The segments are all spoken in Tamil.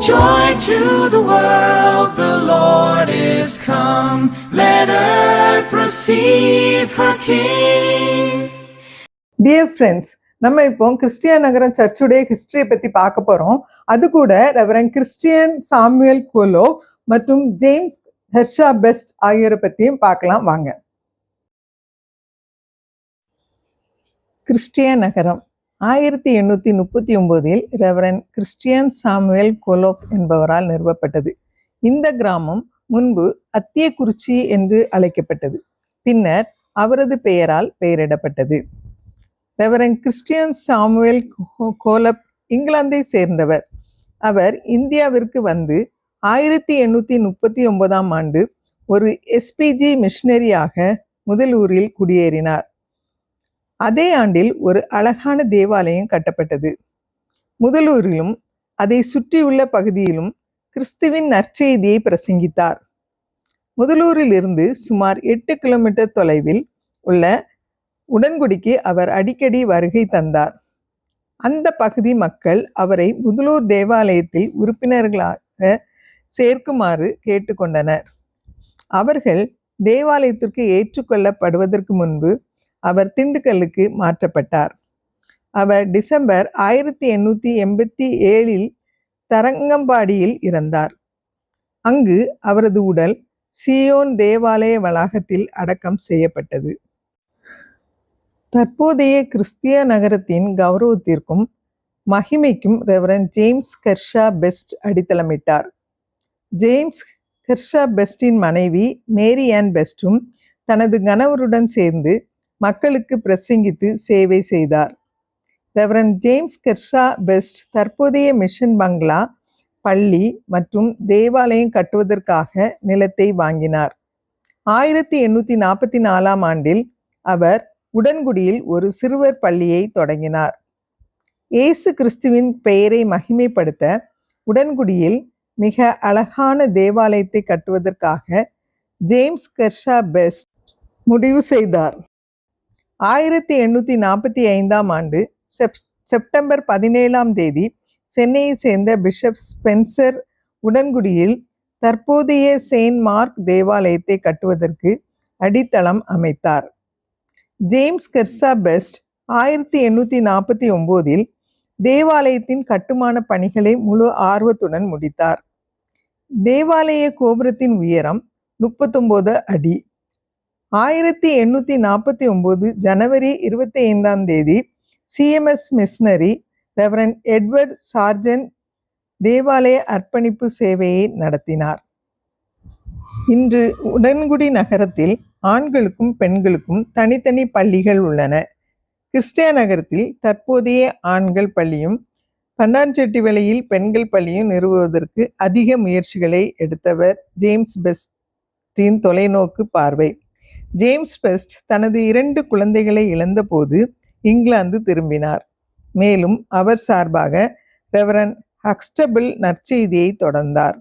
Joy to the world, the Lord is come. Let earth receive her King. Dear friends, நம்ம இப்போ கிறிஸ்டியன் நகரம் சர்ச்சுடைய ஹிஸ்டரியை பத்தி பார்க்க போறோம். அது கூட ரெவரண்ட் கிறிஸ்டியன் சாமுவேல் கோலோ மற்றும் ஜேம்ஸ் ஹெர்ஷா பெஸ்ட் ஆகியோரை பத்தியும் பார்க்கலாம் வாங்க. கிறிஸ்டியன் நகரம் 1839 ரெவரண்ட் கிறிஸ்டியன் சாமுவேல் கோலோப் என்பவரால் நிறுவப்பட்டது. இந்த கிராமம் முன்பு அத்தியக்குறிச்சி என்று அழைக்கப்பட்டது. பின்னர் அவரது பெயரால் பெயரிடப்பட்டது. ரெவரண்ட் கிறிஸ்டியன் சாமுவேல் கோலப் இங்கிலாந்தை சேர்ந்தவர். அவர் இந்தியாவிற்கு வந்து 1839 ஆண்டு ஒரு எஸ்பிஜி மிஷனரியாக முதலூரில் குடியேறினார். அதே ஆண்டில் ஒரு அழகான தேவாலயம் கட்டப்பட்டது. முதலூரிலும் அதை சுற்றியுள்ள பகுதியிலும் கிறிஸ்துவின் நற்செய்தியை பிரசங்கித்தார். முதலூரில் இருந்து சுமார் 8 கிலோமீட்டர் தொலைவில் உள்ள உடன்குடிக்கு அவர் அடிக்கடி வருகை தந்தார். அந்த பகுதி மக்கள் அவரை முதலூர் தேவாலயத்தில் உறுப்பினர்களாக சேர்க்குமாறு கேட்டுக்கொண்டனர். அவர்கள் தேவாலயத்திற்கு ஏற்றுக்கொள்ளப்படுவதற்கு முன்பு அவர் திண்டுக்கல்லுக்கு மாற்றப்பட்டார். அவர் டிசம்பர் 1887 தரங்கம்பாடியில் இறந்தார். அங்கு அவரது உடல் சியோன் தேவாலய வளாகத்தில் அடக்கம் செய்யப்பட்டது. தற்போதைய கிறிஸ்திய நகரத்தின் கௌரவத்திற்கும் மகிமைக்கும் ரெவரண்ட் ஜேம்ஸ் ஹெர்ஷா பெஸ்ட் அடித்தளமிட்டார். ஜேம்ஸ் ஹெர்ஷா பெஸ்டின் மனைவி மேரி ஆன் பெஸ்டும் தனது கணவருடன் சேர்ந்து மக்களுக்கு பிரசங்கித்து சேவை செய்தார். ரெவரண்ட் ஜேம்ஸ் ஹெர்ஷா பெஸ்ட் தற்போதைய மிஷன் பங்களா, பள்ளி மற்றும் தேவாலயம் கட்டுவதற்காக நிலத்தை வாங்கினார். 1844 ஆண்டில் அவர் உடன்குடியில் ஒரு சிறுவர் பள்ளியை தொடங்கினார். இயேசு கிறிஸ்துவின் பெயரை மகிமைப்படுத்த உடன்குடியில் மிக அழகான தேவாலயத்தை கட்டுவதற்காக ஜேம்ஸ் ஹெர்ஷா பெஸ்ட் முடிவு செய்தார். 1845 ஆண்டு செப்டம்பர் 17 சென்னையை சேர்ந்த பிஷப் ஸ்பென்சர் உடன்குடியில் தற்போதைய செயின்ட் மார்க் தேவாலயத்தை கட்டுவதற்கு அடித்தளம் அமைத்தார். ஜேம்ஸ் ஹெர்ஷா பெஸ்ட் 1849 தேவாலயத்தின் கட்டுமான பணிகளை முழு ஆர்வத்துடன் முடித்தார். தேவாலய கோபுரத்தின் உயரம் 39 அடி. 1849 ஜனவரி 25 CMS missionary reverend Edward sergeant தேவாலய அர்ப்பணிப்பு சேவையை நடத்தினார். இன்று உடன்குடி நகரத்தில் ஆண்களுக்கும் பெண்களுக்கும் தனித்தனி பள்ளிகள் உள்ளன. கிறிஸ்டிய நகரத்தில் தற்போதைய ஆண்கள் பள்ளியும் பண்டான்செட்டிவளையில் பெண்கள் பள்ளியும் நிறுவுவதற்கு அதிக முயற்சிகளை எடுத்தவர் ஜேம்ஸ் பெஸ்டின் தொலைநோக்கு பார்வை. ஜேம்ஸ் பெஸ்ட் தனது 2 குழந்தைகளை இழந்தபோது இங்கிலாந்து திரும்பினார். மேலும் அவர் சார்பாக ரெவரண்ட் ஹக்ஸ்டபிள் நற்செய்தியை தொடர்ந்தார்.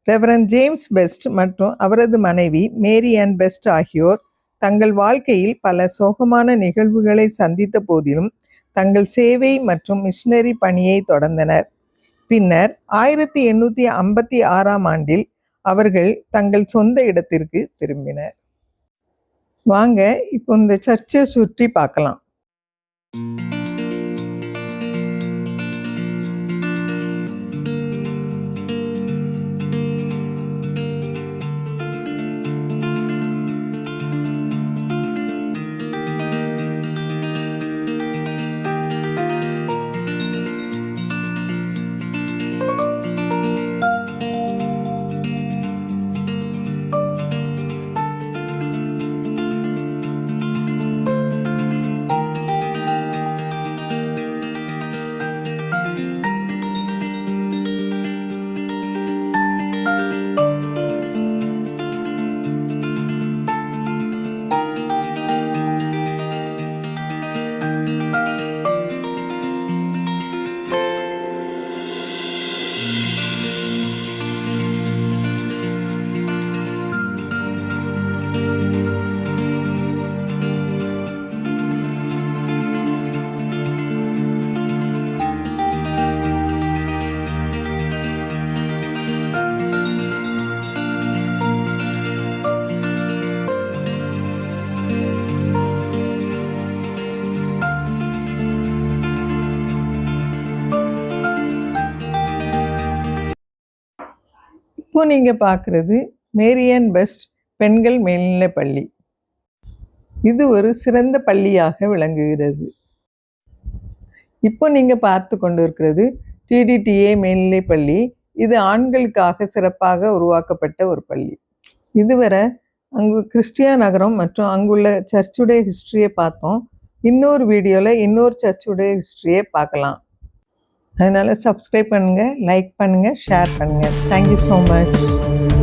ரெவரண்ட் ஜேம்ஸ் பெஸ்ட் மற்றும் அவரது மனைவி மேரி ஆன் பெஸ்ட் ஆகியோர் தங்கள் வாழ்க்கையில் பல சோகமான நிகழ்வுகளை சந்தித்த போதிலும் தங்கள் சேவை மற்றும் மிஷனரி பணியை தொடர்ந்தனர். பின்னர் 1856 ஆண்டில் அவர்கள் தங்கள் சொந்த இடத்திற்கு திரும்பினர். வாங்க இப்போ இந்த சர்ச்சை சுற்றி பார்க்கலாம். இப்போ நீங்கள் பார்க்குறது மேரியன் பெஸ்ட் பெண்கள் மேல்நிலைப் பள்ளி. இது ஒரு சிறந்த பள்ளியாக விளங்குகிறது. இப்போ நீங்கள் பார்த்து கொண்டு இருக்கிறது டிடிடிஏ மேல்நிலைப் பள்ளி. இது ஆண்களுக்காக சிறப்பாக உருவாக்கப்பட்ட ஒரு பள்ளி. இதுவரை அங்கு கிறிஸ்டியா நகரம் மற்றும் அங்குள்ள சர்ச்சுடைய ஹிஸ்ட்ரியை பார்த்தோம். இன்னொரு வீடியோவில் இன்னொரு சர்ச்சுடைய ஹிஸ்ட்ரியை பார்க்கலாம். அதனால் சப்ஸ்கிரைப் பண்ணுங்கள், லைக் பண்ணுங்கள், ஷேர் பண்ணுங்கள். Thank you so much.